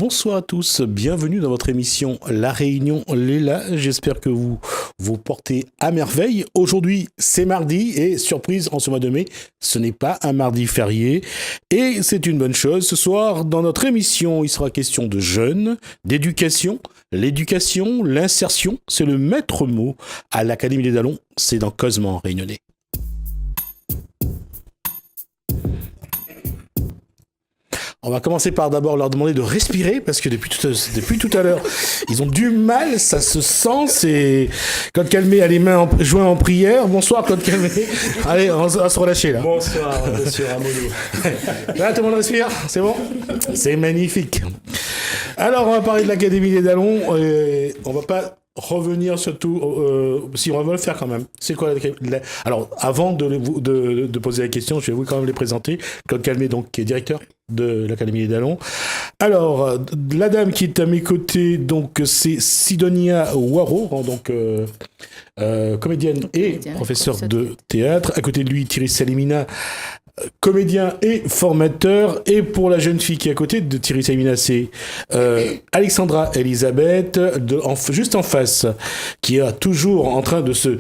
Bonsoir à tous, bienvenue dans votre émission La Réunion Léla. J'espère que vous vous portez à merveille. Aujourd'hui, c'est mardi et surprise en ce mois de mai, ce n'est pas un mardi férié et c'est une bonne chose. Ce soir, dans notre émission, il sera question de jeunes, d'éducation. L'éducation, l'insertion, c'est le maître mot à l'Académie des Dallons, c'est dans Cosement Réunionnais. On va commencer par d'abord leur demander de respirer parce que depuis tout à l'heure, ils ont du mal, ça se sent. C'est Claude Calmé a les mains jointes en prière. Bonsoir Claude Calmé. Allez, on va se relâcher là. Bonsoir Monsieur Ramonou. Là, tout le monde respire, c'est bon ? C'est magnifique. Alors, on va parler de l'Académie des Dallons. On va pas revenir surtout, si on va le faire quand même. C'est quoi Alors, avant de poser la question, je vais vous quand même les présenter. Claude Calmé, donc, qui est directeur de l'Académie des Dallons. Alors, la dame qui est à mes côtés, donc, c'est Sidonia Waro, donc comédienne et professeure de théâtre. À côté de lui, Thierry Salimina, comédien et formateur. Et pour la jeune fille qui est à côté de Thierry Salimina, c'est Alexandra Elisabeth, juste en face, qui est toujours en train de se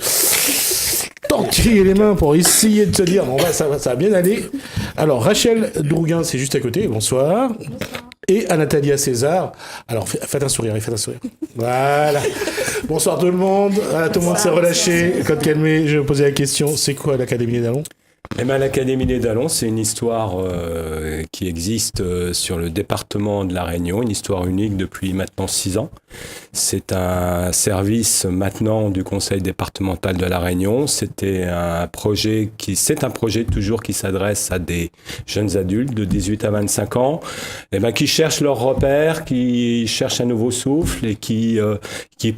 tortiller les mains pour essayer de se dire bon, ça va bien aller. Alors Rachel Drouguin, c'est juste à côté, bonsoir. Et Anatalia César. Alors faites un sourire. Voilà. Bonsoir tout le monde. Voilà, tout le monde s'est relâché. Code calmé, je vais vous poser la question, c'est quoi l'Académie des Dallons ? Eh bien, l'Académie des Dallons, c'est une histoire qui existe sur le département de La Réunion, une histoire unique depuis maintenant 6 ans. C'est un service maintenant du conseil départemental de La Réunion. C'est un projet toujours qui s'adresse à des jeunes adultes de 18 à 25 ans, qui cherchent leur repère, qui cherchent un nouveau souffle et qui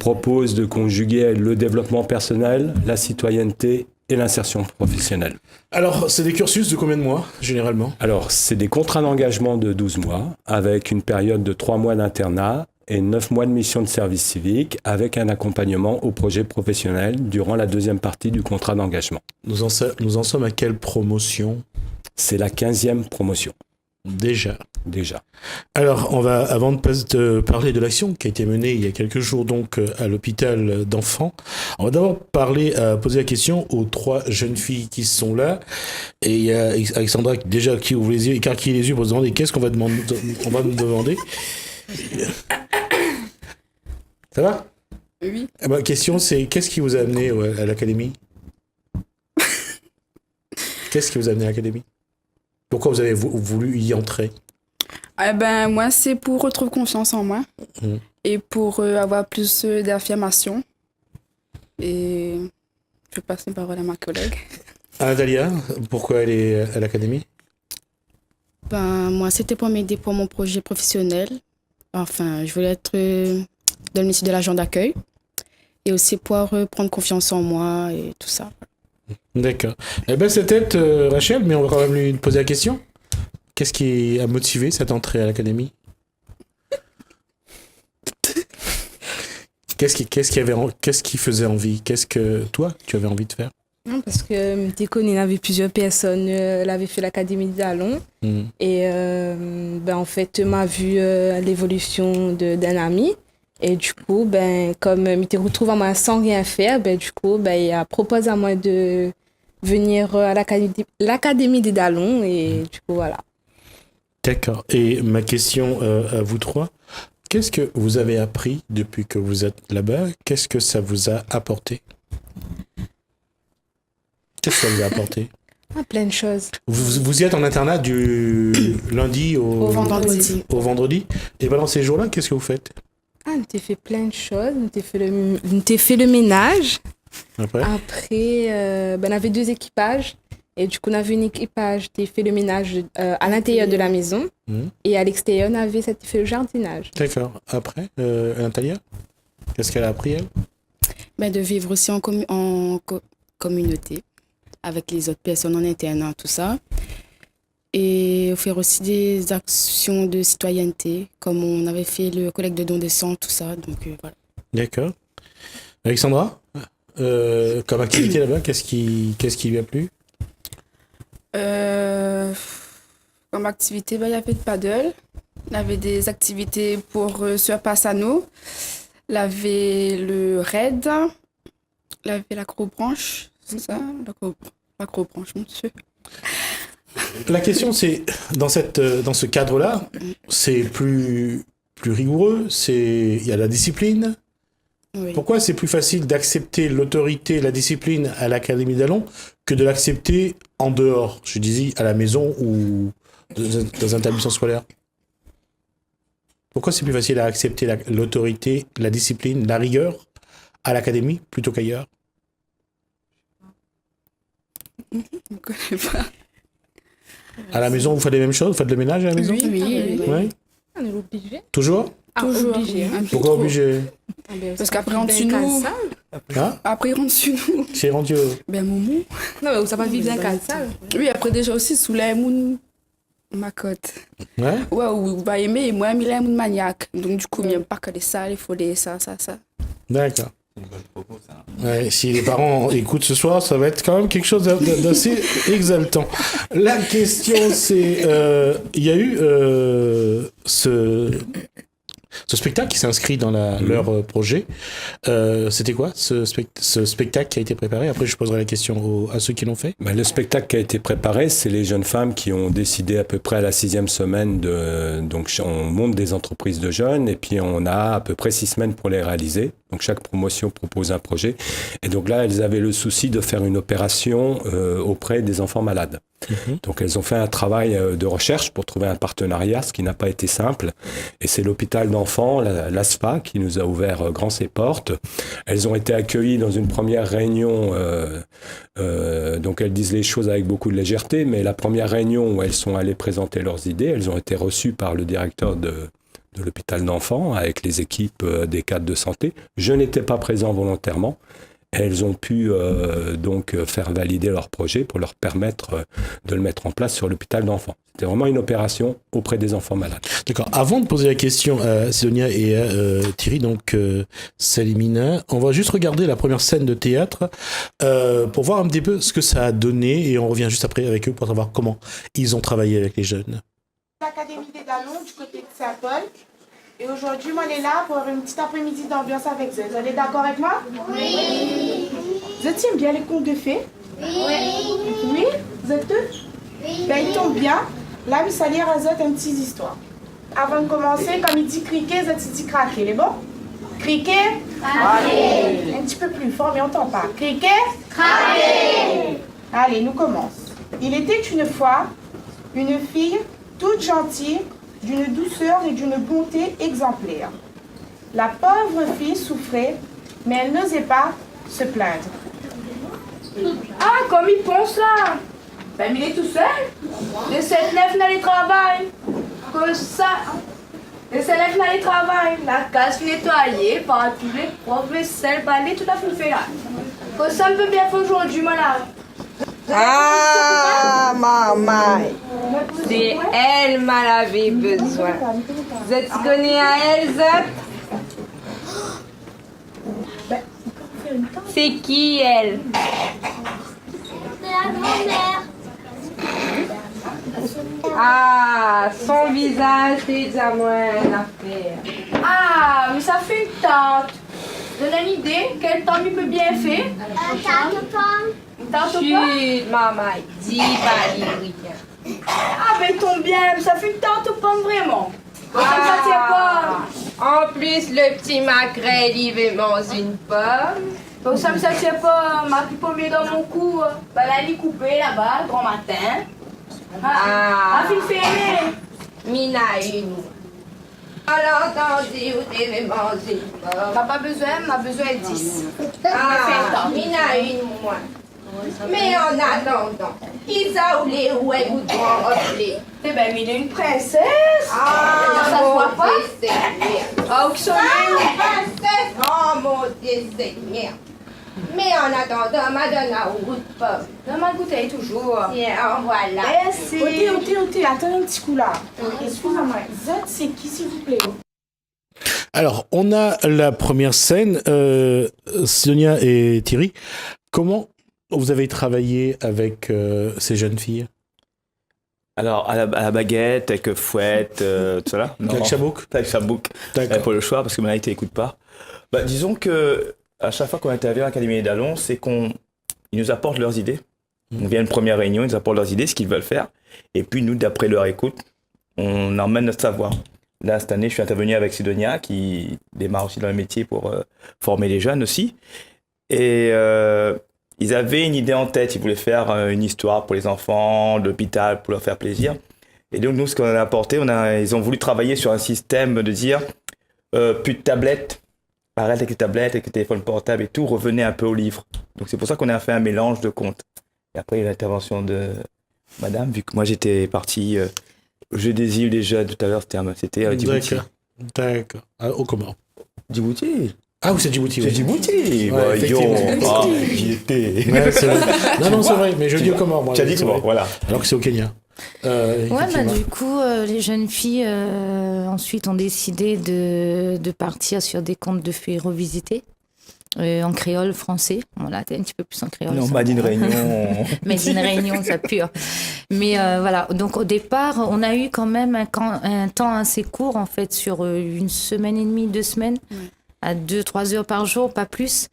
proposent de conjuguer le développement personnel, la citoyenneté et l'insertion professionnelle. Alors, c'est des cursus de combien de mois, généralement ? Alors, c'est des contrats d'engagement de 12 mois, avec une période de 3 mois d'internat et 9 mois de mission de service civique, avec un accompagnement au projet professionnel durant la deuxième partie du contrat d'engagement. Nous en sommes à quelle promotion ? C'est la 15e promotion. Déjà. Alors, avant de parler de l'action qui a été menée il y a quelques jours donc à l'hôpital d'enfants, on va d'abord poser la question aux 3 jeunes filles qui sont là. Et il y a Alexandra déjà qui ouvre les yeux, écarquille les yeux pour se demander qu'est-ce qu'on va nous demander. Ça va ? Oui. Ma question c'est qu'est-ce qui vous a amené à l'académie ? Qu'est-ce qui vous a amené à l'académie ? Pourquoi vous avez voulu y entrer ? Moi, c'est pour retrouver confiance en moi et pour avoir plus d'affirmation. Et je passe la parole à ma collègue. Natalia, pourquoi elle est à l'académie ? Moi, c'était pour m'aider pour mon projet professionnel. Enfin, je voulais être dans le métier de l'agent d'accueil et aussi pour prendre confiance en moi et tout ça. D'accord. C'était Rachel, mais on va quand même lui poser la question. Qu'est-ce qui a motivé cette entrée à l'académie ? Qu'est-ce qui faisait envie ? Qu'est-ce que toi, tu avais envie de faire ? Non, parce que tu connais, il y avait plusieurs personnes, elle avait fait l'Académie de Dallons. Et en fait, m'a vu l'évolution d'un ami. Et du coup, comme je me retrouve à moi sans rien faire, il a proposé à moi de venir à l'Académie des Dallons. Et du coup, voilà. D'accord. Et ma question à vous 3, qu'est-ce que vous avez appris depuis que vous êtes là-bas ? Qu'est-ce que ça vous a apporté ? Qu'est-ce que ça vous a apporté ? Plein de choses. Vous y êtes en internat du lundi au vendredi. Et pendant ces jours-là, qu'est-ce que vous faites ? On t'a fait plein de choses. On t'a fait le ménage. Après, on avait 2 équipages. Et du coup, on avait un équipage qui fait le ménage à l'intérieur de la maison. Et à l'extérieur, on avait fait le jardinage. D'accord. Après, Natalia, qu'est-ce qu'elle a appris, elle ? De vivre aussi en communauté avec les autres personnes en internat, tout ça. Et faire aussi des actions de citoyenneté, comme on avait fait le collecte de dons de sang, tout ça. Donc, voilà. D'accord. Alexandra, comme activité là-bas, qu'est-ce qui lui a plu ? Comme activité, il y avait le paddle. Il y avait des activités pour sur Passano. Il y avait le raid. Il y avait l'acrobranche. C'est ça? L'acrobranche, mon Dieu. La question, c'est, dans ce cadre-là, c'est plus rigoureux, il y a la discipline. Oui. Pourquoi c'est plus facile d'accepter l'autorité, la discipline à l'Académie d'Allons que de l'accepter en dehors, je disais, à la maison ou dans un établissement scolaire? Pourquoi c'est plus facile à accepter l'autorité, la discipline, la rigueur à l'Académie plutôt qu'ailleurs? Je ne connais pas. À la maison, vous faites les mêmes choses? Vous faites le ménage à la maison? Oui. Oui. On est obligé. Toujours? Toujours. Obligé. Un peu Pourquoi trop. obligé? Parce qu'après, on dessus nous. Hein? Après, ils rentrent sur nous. C'est rendu. Ben, Moumou. Non, mais ça va vivre dans la salle. Oui, après, déjà aussi, sous les moun. Ma cote. Ouais? Ouais, ou va aimer, moi, il est un moun maniaque. Donc, du coup, il n'aime pas que les salles, il faut des ça. D'accord. Ouais, si les parents écoutent ce soir, ça va être quand même quelque chose d'assez exaltant. La question, c'est, il y a eu ce spectacle qui s'inscrit dans leur projet. C'était quoi ce spectacle qui a été préparé? Après, je poserai la question à ceux qui l'ont fait. Le spectacle qui a été préparé, c'est les jeunes femmes qui ont décidé à peu près à la 6e semaine donc on monte des entreprises de jeunes et puis on a à peu près 6 semaines pour les réaliser. Donc chaque promotion propose un projet. Et donc là, elles avaient le souci de faire une opération auprès des enfants malades. Donc elles ont fait un travail de recherche pour trouver un partenariat, ce qui n'a pas été simple. Et c'est l'hôpital d'enfants, l'ASFA, qui nous a ouvert grand ses portes. Elles ont été accueillies dans une première réunion, donc elles disent les choses avec beaucoup de légèreté, mais la première réunion où elles sont allées présenter leurs idées, elles ont été reçues par le directeur de l'hôpital d'enfants avec les équipes des cadres de santé. Je n'étais pas présent volontairement. Elles ont pu donc faire valider leur projet pour leur permettre de le mettre en place sur l'hôpital d'enfants. C'était vraiment une opération auprès des enfants malades. D'accord. Avant de poser la question à Sidonia et à Thierry, donc Salimina, on va juste regarder la première scène de théâtre pour voir un petit peu ce que ça a donné et on revient juste après avec eux pour savoir comment ils ont travaillé avec les jeunes. L'Académie des Dallons du côté de Saint-Paul. Et aujourd'hui, on est là pour une petite après-midi d'ambiance avec eux. Vous êtes d'accord avec moi? Oui. Vous aiment bien les contes de fées? Oui. Oui? Vous êtes tous? Oui. Ben, ils tombent bien. Là, vous allez lire à eux une petite histoire. Avant de commencer, comme il dit criquer, vous êtes dit craquer. Les bon? Criquer? Craquer. Un petit peu plus fort, mais on n'entend pas. Criquer? Craquer. Allez, nous commençons. Il était une fois une fille toute gentille, d'une douceur et d'une bonté exemplaire. La pauvre fille souffrait, mais elle n'osait pas se plaindre. Ah, comme il pense là! Ben, il est tout seul. Les 7-9 n'allait travailler. Comme ça. Les 7-9 n'allait travailler. La case nettoyée par tous les profs, vaisselle, balai, tout à fait là. Comme ça me peut bien faire aujourd'hui, malade. Ah, maman, c'est elle m'en avait besoin. Vous êtes connus à elle, Zot? C'est qui, elle? C'est la grand-mère. Ah, son visage, c'est déjà moins une affaire. Ah, mais ça fait une tante. Donne une idée, quel temps il peut bien faire? Tante pomme. Une tante au pas? Chut, maman, dis pas rien. Ah, ben, il tombe bien, mais ça fait une tante aux pommes vraiment. Ça me tient pas. En plus, le petit maquerel, il veut manger une pomme. Donc ça me tient pas, ma petite pomme est dans mon cou. Ben là, elle est coupée là-bas, grand matin. Ah, fille fermée. Mina une. On entendu où tu veux manger une pomme. T'as pas besoin, m'a besoin de 10. Ah, Mina une moi. Mais en attendant, Isaoulé où est vous devant appeler? Eh ben, mais il est une princesse. Ah, ça se voit pas. Dieu Seigneur. Ah, où sont les Princesse, oh mon Dieu Seigneur. Mais en attendant, Madonna au goût de pomme. dans ma bouteille toujours. Tiens, en voilà. Merci. Ôtez, attendez un petit coup là. Excusez-moi, Zot, c'est qui s'il vous plaît? Alors, on a la première scène. Sidonia et Thierry, comment vous avez travaillé avec ces jeunes filles? Alors, à la baguette, avec fouette, tout ça là. Avec chabouk. Avec chabouk. Pour le choix, parce que maintenant, il t'écoute pas. Bah, disons que à chaque fois qu'on intervient à l'Académie des Dallons, c'est qu'ils nous apportent leurs idées. On vient à une première réunion, ils nous apportent leurs idées, ce qu'ils veulent faire. Et puis, nous, d'après leur écoute, on emmène notre savoir. Là, cette année, je suis intervenu avec Sidonia, qui démarre aussi dans le métier pour former les jeunes aussi. Et ils avaient une idée en tête. Ils voulaient faire une histoire pour les enfants, l'hôpital, pour leur faire plaisir. Et donc, nous, ce qu'on a apporté, ils ont voulu travailler sur un système de dire plus de tablettes, arrête avec les tablettes, avec les téléphones portables et tout, revenez un peu au livre. Donc, c'est pour ça qu'on a fait un mélange de contes. Et après, il y a l'intervention de madame, vu que moi, j'étais parti au jeu des îles déjà tout à l'heure, c'était à Djibouti. D'accord. Au Comores. Djibouti. Ah oui, c'est Djibouti. C'est Djibouti. Ouais, J'y étais. Ouais, c'est vrai. Non, c'est vrai, mais je dis au Comores, moi. Tu as dit Comores, voilà. Alors que c'est au Kenya. Du coup, les jeunes filles ensuite ont décidé de partir sur des contes de fées revisités. En créole français. Bon, là, t'es un petit peu plus en créole. Non, Made in Réunion. Made in Réunion, ça pure. Mais voilà, donc au départ, on a eu quand même un temps assez court, en fait, sur 1 semaine et demie, 2 semaines, à 2-3 heures par jour, pas plus.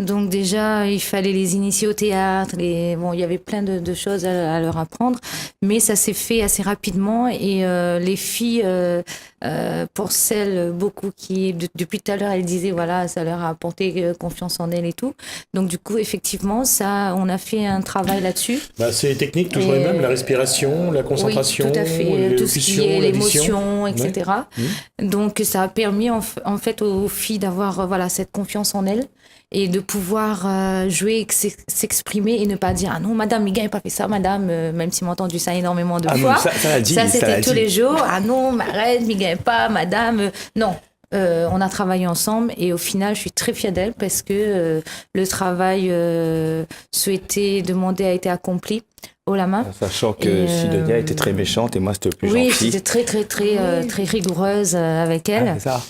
Donc déjà, il fallait les initier au théâtre. Bon, il y avait plein de choses à leur apprendre. Mais ça s'est fait assez rapidement. Et les filles, pour celles, beaucoup qui, depuis tout à l'heure, elles disaient, voilà, ça leur a apporté confiance en elles et tout. Donc du coup, effectivement, on a fait un travail là-dessus. C'est les techniques toujours les mêmes, la respiration, la concentration, oui, tout à fait, tout ce qui est l'émotion, etc. Ouais. Donc ça a permis en fait aux filles d'avoir cette confiance en elles. Et de pouvoir jouer, s'exprimer et ne pas dire « Ah non, madame, Miguel n'a pas fait ça, madame », même si m'a entendu ça énormément de fois. Ça, c'était tous les jours. « Ah non, arrête, Miguel pas, madame ». Non, on a travaillé ensemble et au final, je suis très fière d'elle parce que le travail souhaité, demandé a été accompli haut la main. Sachant que Sidonia était très méchante et moi, c'était le plus gentil. Oui, j'étais très rigoureuse avec elle. Ah, c'est ça.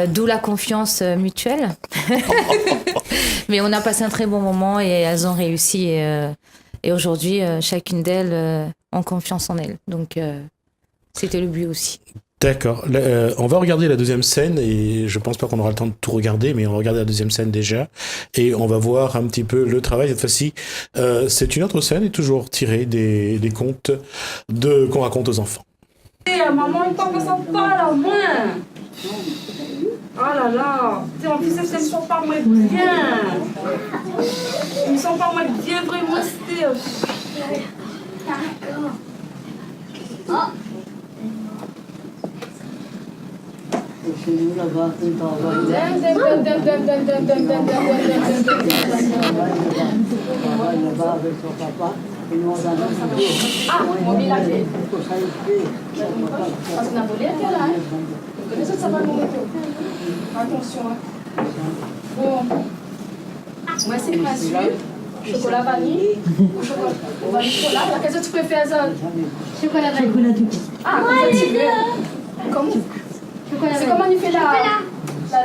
D'où la confiance mutuelle. Mais on a passé un très bon moment et elles ont réussi. Et aujourd'hui, chacune d'elles ont confiance en elles. Donc, c'était le but aussi. D'accord. On va regarder la deuxième scène et je pense pas qu'on aura le temps de tout regarder, mais on va regarder la deuxième scène déjà et on va voir un petit peu le travail. Cette fois-ci, c'est une autre scène et toujours tirée des contes qu'on raconte aux enfants. Maman, il parle ça pas là, moins. Oh là là, en plus, elles ne sont pas moins bien. Ils ne sont pas moins bien, vraiment, c'était... Chez nous, là-bas, on va avec son papa. Et nous, on a mobile à clé. Parce qu'on a volé à quelle là. Vous connaissez ça va nous mettre. Attention. Bon. Moi, c'est précieux. Chocolat vanille ou chocolat. Qu'est-ce que tu préfères ça? Chocolat vanille. Ah, tu veux. Comment? C'est comment il fait la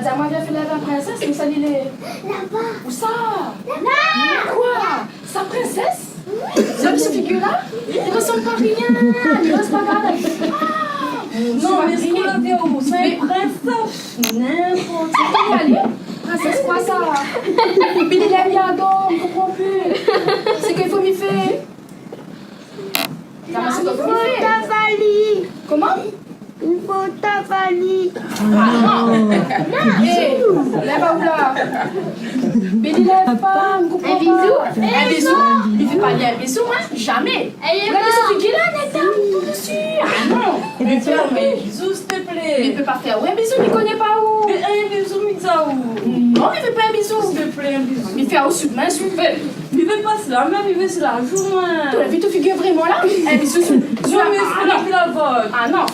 diamant vient faire la princesse, mais ça il est... Là-bas. Où ça? Là. Quoi? Sa princesse? Ça qui se figure là? Il ressemble pas à rien. Il reste pas grave. Non, mais c'est quoi la où? C'est princesse. N'importe quoi. Princesse quoi ça? Mais il est bien donc, je comprends plus. C'est qu'il faut m'y faire. Comment? Il faut t'avaler. Ah non. Hé, lève à où là? Billy, lève pas, me comprends pas. Un bisou? Un bisou? Il fait pas un bisou, moi? Jamais. Regardez ce figure là, Netta, tout dessus. Ah non. Mais fais un bisou, s'il te plaît. Il peut pas faire un bisou, il connaît pas où. Mais un bisou, mais ça où? Non, il fait pas un bisou. S'il te plaît, un bisou. Il fait au sud, mais s'il fait. Il veut pas cela, même il veut cela. Joue-moi. Tu l'as vu, tu figures vraiment là? Un bisou sur la vote. Ah non,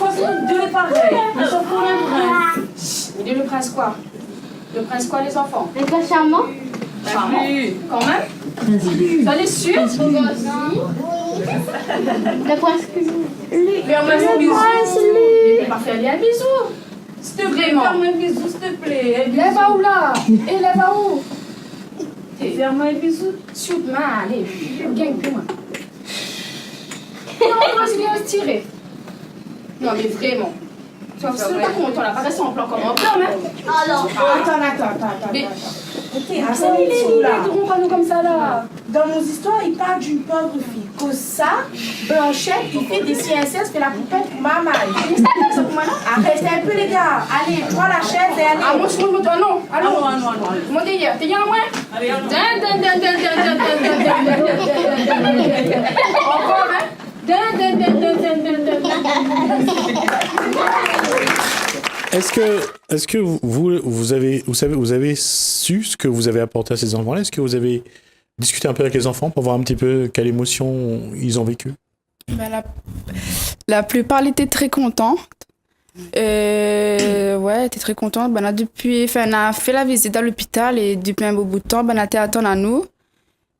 deux pareils. Ils sont pour le prince. Il est le prince quoi? Le prince quoi, les enfants? Le prince charmant? Charmant. Quand même? Ça l'est sûr? Le prince il peut pas faire un bisou. S'il te plaît, fais-moi un bisou, s'il te plaît. Lève à où là? Et lève à où? Fais-moi un bisou. Shoot, man, allez, gagne plus moi. on va se tirer. Non, mais vraiment. Tu vois, c'est pas content, là, pas resté en plan comme un plan, hein. Alors, attends. Mais. Les drôles pas nous comme ça, là. Dans nos histoires, il parle d'une pauvre fille. Cause ça, Blanchette, il fait des CSS, fait la poupette pour maman. Arrêtez un peu, les gars. Allez, prends la chaise et allez. Ah, moi, je monte, toi, non. Allons. Mon délire, t'es bien, moi? Encore, hein? Est-ce que vous avez su ce que vous avez apporté à ces enfants-là? Est-ce que vous avez discuté un peu avec les enfants pour voir un petit peu quelle émotion ils ont vécu? Ben, la plupart étaient très contents. Ouais, étaient très contents. Ben, on a fait la visite à l'hôpital et depuis un beau bout de temps, ben, on a été attendre à nous.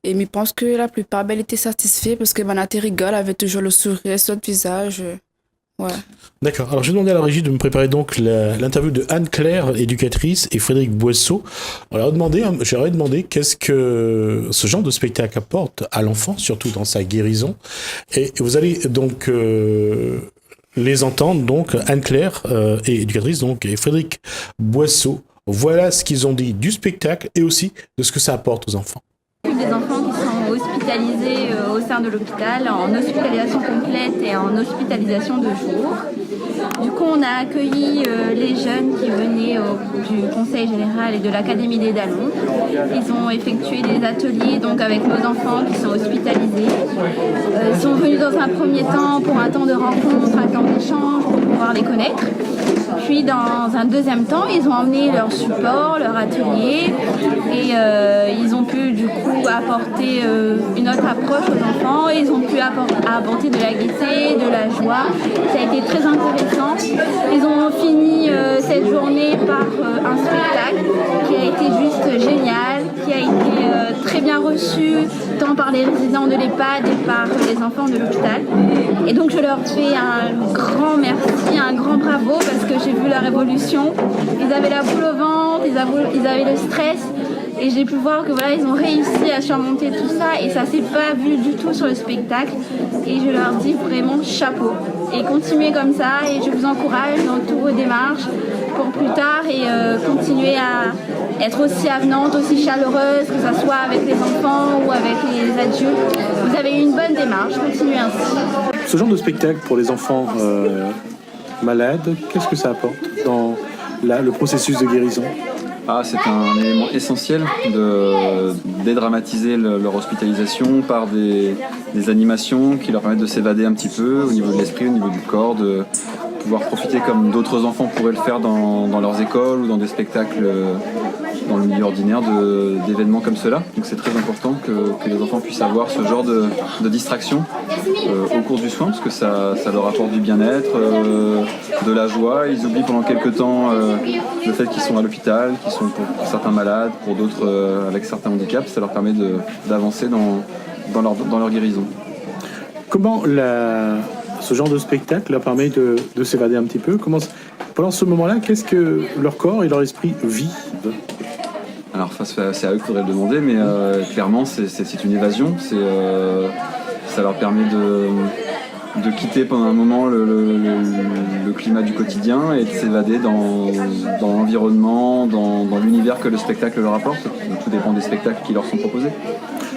Et je pense que la plupart ben, étaient satisfaits parce que ben, on était rigole, avait toujours le sourire sur le visage. Ouais. D'accord. Alors, je vais demander à la régie de me préparer donc l'interview de Anne-Claire, éducatrice, et Frédéric Boisseau. J'aurais demandé qu'est-ce que ce genre de spectacle apporte à l'enfant, surtout dans sa guérison. Et vous allez donc les entendre, donc Anne-Claire, et éducatrice, donc, et Frédéric Boisseau. Voilà ce qu'ils ont dit du spectacle et aussi de ce que ça apporte aux enfants. Des enfants qui sont hospitalisés au sein de l'hôpital en hospitalisation complète et en hospitalisation de jour. Du coup, on a accueilli les jeunes qui venaient du Conseil général et de l'Académie des Dallons. Ils ont effectué des ateliers donc, avec nos enfants qui sont hospitalisés. Ils sont venus dans un premier temps pour un temps de rencontre, un temps d'échange pour pouvoir les connaître. Puis dans un deuxième temps, ils ont emmené leur support, leur atelier et ils ont pu du coup apporter une autre approche aux enfants. Ils ont pu apporter de la gaieté, de la joie. Ça a été très intéressant. Ils ont fini cette journée par un spectacle qui a été juste génial, qui a été très bien reçu tant par les résidents de l'EHPAD et par les enfants de l'hôpital. Et donc je leur fais un grand merci, un grand bravo parce que j'ai vu leur évolution. Ils avaient la boule au ventre, ils avaient le stress. Et j'ai pu voir que voilà, ils ont réussi à surmonter tout ça et ça s'est pas vu du tout sur le spectacle. Et je leur dis vraiment chapeau. Et continuez comme ça et je vous encourage dans toutes vos démarches pour plus tard et continuer à être aussi avenante, aussi chaleureuse, que ce soit avec les enfants ou avec les adultes. Vous avez eu une bonne démarche, continuez ainsi. Ce genre de spectacle pour les enfants malades, qu'est-ce que ça apporte dans le processus de guérison? C'est un élément essentiel de dédramatiser leur hospitalisation par des animations qui leur permettent de s'évader un petit peu au niveau de l'esprit, au niveau du corps, de pouvoir profiter comme d'autres enfants pourraient le faire dans leurs écoles ou dans des spectacles dans le milieu ordinaire d'événements comme cela. Donc c'est très important que les enfants puissent avoir ce genre de distraction au cours du soin parce que ça leur apporte du bien-être, de la joie. Ils oublient pendant quelques temps le fait qu'ils sont à l'hôpital, qu'ils sont pour certains malades, pour d'autres avec certains handicaps. Ça leur permet d'avancer dans leur guérison. Comment ce genre de spectacle leur permet de s'évader un petit peu? Pendant ce moment-là, qu'est-ce que leur corps et leur esprit vivent? Alors c'est à eux qu'il faudrait le demander, mais clairement c'est une évasion. Ça leur permet de quitter pendant un moment le climat du quotidien et de s'évader dans l'environnement, dans l'univers que le spectacle leur apporte. Donc, tout dépend des spectacles qui leur sont proposés.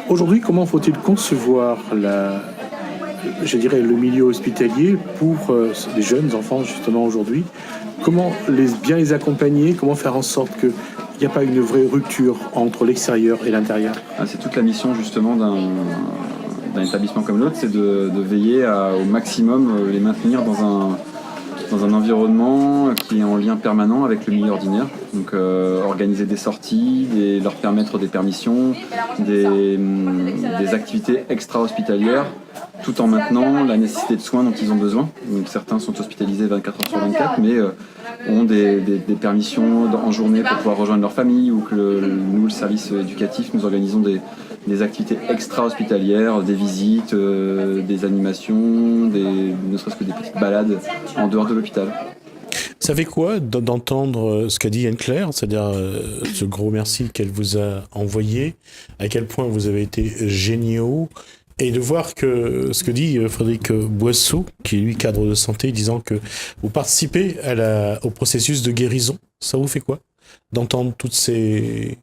Aujourd'hui, comment faut-il concevoir le milieu hospitalier pour les jeunes enfants justement aujourd'hui? Comment bien les accompagner? Comment faire en sorte qu'il n'y a pas une vraie rupture entre l'extérieur et l'intérieur? C'est toute la mission justement d'un établissement comme l'autre, c'est de veiller au maximum les maintenir dans un environnement qui est en lien permanent avec le milieu ordinaire. Donc organiser des sorties, leur permettre des permissions, des activités extra-hospitalières, tout en maintenant la nécessité de soins dont ils ont besoin. Donc, certains sont hospitalisés 24 heures sur 24, mais ont des permissions en journée pour pouvoir rejoindre leur famille, ou que nous, le service éducatif, nous organisons des activités extra-hospitalières, des visites, des animations, ne serait-ce que des petites balades en dehors de l'hôpital. Ça fait quoi d'entendre ce qu'a dit Anne-Claire, c'est-à-dire ce gros merci qu'elle vous a envoyé, à quel point vous avez été géniaux, Et de voir que ce que dit Frédéric Boisseau, qui est lui cadre de santé, disant que vous participez au processus de guérison, ça vous fait quoi d'entendre toutes ces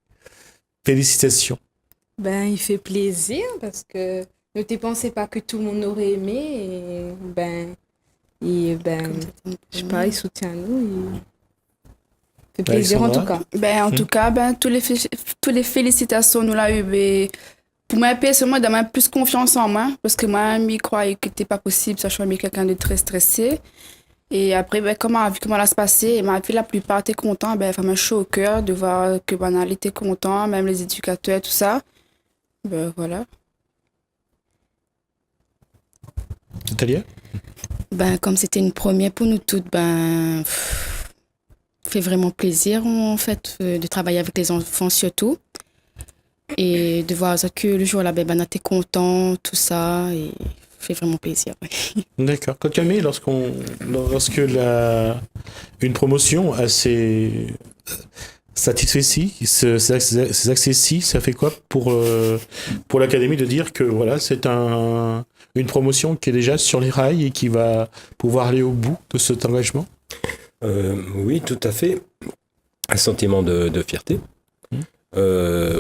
félicitations? Ben, il fait plaisir parce que ne te pensais pas que tout le monde aurait aimé et je sais pas, il soutient nous. Il fait plaisir en tout cas. En tout cas, toutes les félicitations nous l'a eu. Pour moi, personnellement, j'ai même plus confiance en moi parce que moi, je croyais que c'était pas possible, sachant que je suis quelqu'un de très stressé. Et après, comment ça se passait, et ma fille, la plupart étaient contents. Vraiment chaud au cœur de voir que elle était content, même les éducateurs, tout ça. Voilà. Natalia? Comme c'était une première pour nous toutes, fait vraiment plaisir en fait de travailler avec les enfants surtout. Et de voir que le jour là, on était content, tout ça, et fait vraiment plaisir. D'accord. Quand Camille, lorsque une promotion assez satisfait, ces accès-ci, ça fait quoi pour l'académie de dire que voilà, c'est une promotion qui est déjà sur les rails et qui va pouvoir aller au bout de cet engagement? Oui, tout à fait. Un sentiment de fierté.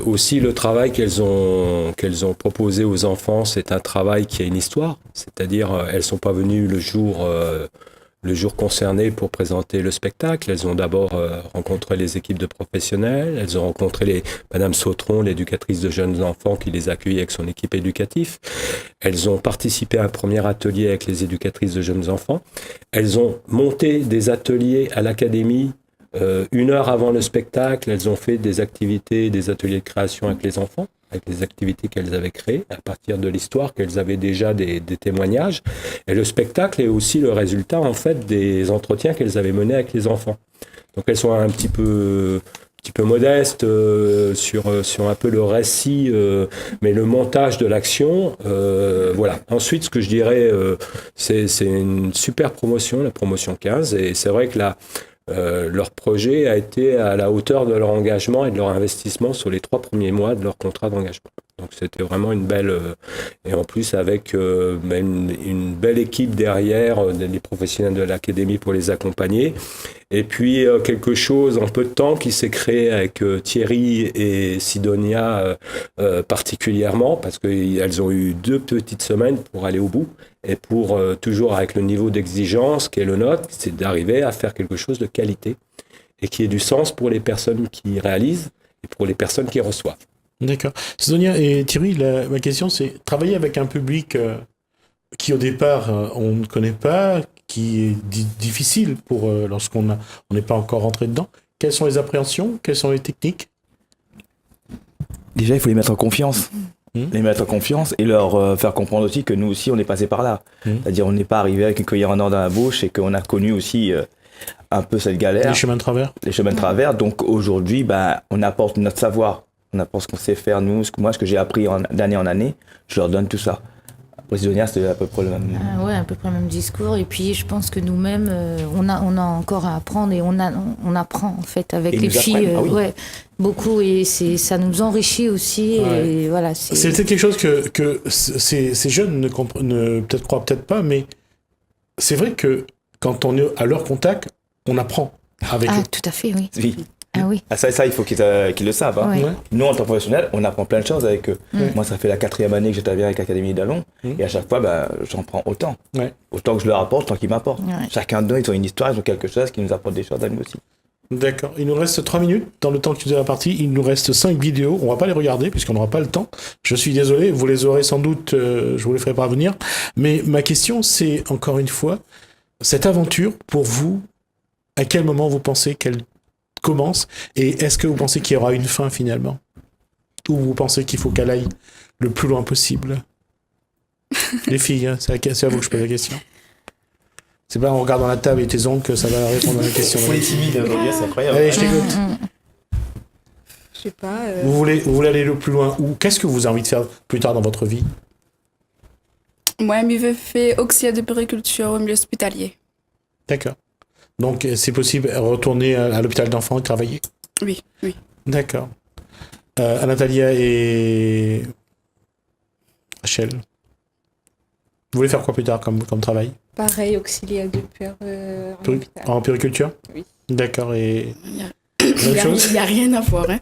Aussi, le travail qu'elles ont proposé aux enfants, c'est un travail qui a une histoire. C'est-à-dire, elles ne sont pas venues le jour concerné pour présenter le spectacle. Elles ont d'abord rencontré les équipes de professionnels. Elles ont rencontré Madame Sautron, l'éducatrice de jeunes enfants qui les accueille avec son équipe éducative. Elles ont participé à un premier atelier avec les éducatrices de jeunes enfants. Elles ont monté des ateliers à l'académie. 1 heure avant le spectacle, elles ont fait des ateliers de création avec les enfants, avec les activités qu'elles avaient créées, à partir de l'histoire qu'elles avaient déjà des témoignages. Et le spectacle est aussi le résultat, en fait, des entretiens qu'elles avaient menés avec les enfants. Donc elles sont un petit peu modestes sur un peu le récit, mais le montage de l'action, voilà. Ensuite, ce que je dirais, c'est une super promotion, la promotion 15, et c'est vrai que leur projet a été à la hauteur de leur engagement et de leur investissement sur les 3 premiers mois de leur contrat d'engagement. Donc c'était vraiment une belle... et en plus avec une belle équipe derrière, des professionnels de l'académie pour les accompagner. Et puis quelque chose en peu de temps qui s'est créé avec Thierry et Sidonia particulièrement, parce qu'elles ont eu 2 petites semaines pour aller au bout. Et pour toujours avec le niveau d'exigence qui est le nôtre, c'est d'arriver à faire quelque chose de qualité et qui ait du sens pour les personnes qui réalisent et pour les personnes qui reçoivent. D'accord. Sidonia et Thierry, ma question c'est travailler avec un public qui au départ on ne connaît pas, qui est difficile pour lorsqu'on n'est pas encore rentré dedans. Quelles sont les appréhensions? Quelles sont les techniques? Déjà, il faut les mettre en confiance. Les mettre en confiance et leur faire comprendre aussi que nous aussi on est passé par là. C'est-à-dire on n'est pas arrivé avec une cuillère en or dans la bouche et qu'on a connu aussi un peu cette galère. Les chemins de travers. Les chemins de travers. Donc aujourd'hui, on apporte notre savoir, on apporte ce qu'on sait faire nous, ce que j'ai appris d'année en année, je leur donne tout ça. Après Sidonia, c'était à peu près le même. Ouais, à peu près le même discours. Et puis je pense que nous-mêmes, on a encore à apprendre et on apprend en fait avec les filles, ouais, beaucoup, et ça nous enrichit aussi. Ouais. Et voilà. C'est peut-être quelque chose que ces jeunes ne croient peut-être pas, mais c'est vrai que quand on est à leur contact, on apprend avec eux. Ah, tout à fait, oui. Oui. Ah oui. Ah, ça il faut qu'ils le savent. Hein. Ouais. Nous, en tant que professionnels, on apprend plein de choses avec eux. Moi, ça fait la 4e année que j'interviens avec l'Académie d'Allons, et à chaque fois, j'en prends autant. Autant que je leur apporte, autant qu'ils m'apportent. Chacun d'eux, ils ont une histoire, ils ont quelque chose qui nous apporte des choses à nous aussi. D'accord. Il nous reste 3 minutes dans le temps que tu es la partie. Il nous reste 5 vidéos. On va pas les regarder puisqu'on n'aura pas le temps. Je suis désolé. Vous les aurez sans doute. Je vous les ferai parvenir. Mais ma question, c'est encore une fois, cette aventure, pour vous, à quel moment vous pensez qu'elle commence, et est-ce que vous pensez qu'il y aura une fin finalement, ou vous pensez qu'il faut qu'elle aille le plus loin possible? Les filles, hein, c'est à vous que je pose la question. C'est pas en regardant la table et tes ongles que ça va répondre à la question. Faut les timides aujourd'hui, c'est incroyable. Allez, je t'écoute. Je sais pas. Vous voulez aller le plus loin, ou qu'est-ce que vous avez envie de faire plus tard dans votre vie? Moi, je veux faire auxiliaire de périculture au milieu hospitalier. D'accord. Donc, c'est possible de retourner à l'hôpital d'enfants et travailler? Oui, oui. D'accord. Natalia et Rachel, Vous voulez faire quoi plus tard comme travail? Pareil, auxiliaire de père en hôpital. En périculture? Oui. D'accord, et... Il n'y a rien à voir. Hein.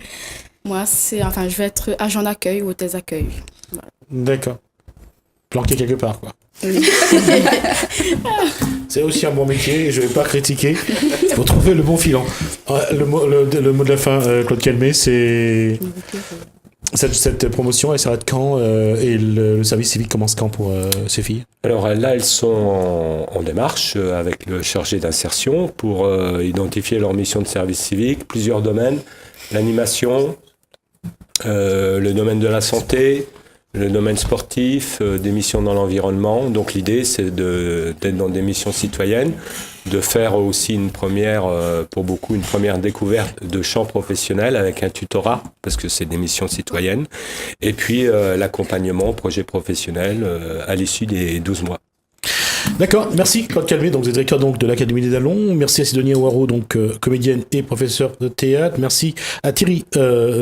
Moi, je vais être agent d'accueil ou hôtesse d'accueil. Voilà. D'accord. Planqué quelque part, quoi. Oui. C'est aussi un bon métier, et je ne vais pas critiquer. Il faut trouver le bon filon. Le mot de la fin, Claude Calmet, c'est... Cette promotion, elle s'arrête quand et le service civique commence quand pour ces filles? Alors là, elles sont en démarche avec le chargé d'insertion pour identifier leur mission de service civique, plusieurs domaines, l'animation, le domaine de la santé, le domaine sportif, des missions dans l'environnement. Donc l'idée, c'est d'être dans des missions citoyennes, de faire aussi pour beaucoup, une première découverte de champs professionnels avec un tutorat, parce que c'est des missions citoyennes, et puis l'accompagnement au projet professionnel à l'issue des 12 mois. D'accord, merci Claude Calmet, donc vous êtes directeur donc, de l'Académie des Dallons. Merci à Sidonia Ouaro, donc comédienne et professeur de théâtre. Merci à Thierry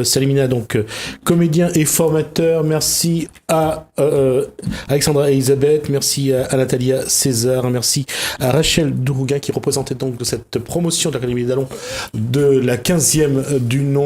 Salimina, donc comédien et formateur. Merci à Alexandra et Elisabeth. Merci à Natalia César. Merci à Rachel Dourouga qui représentait donc cette promotion de l'Académie des Dallons de la 15e du nom.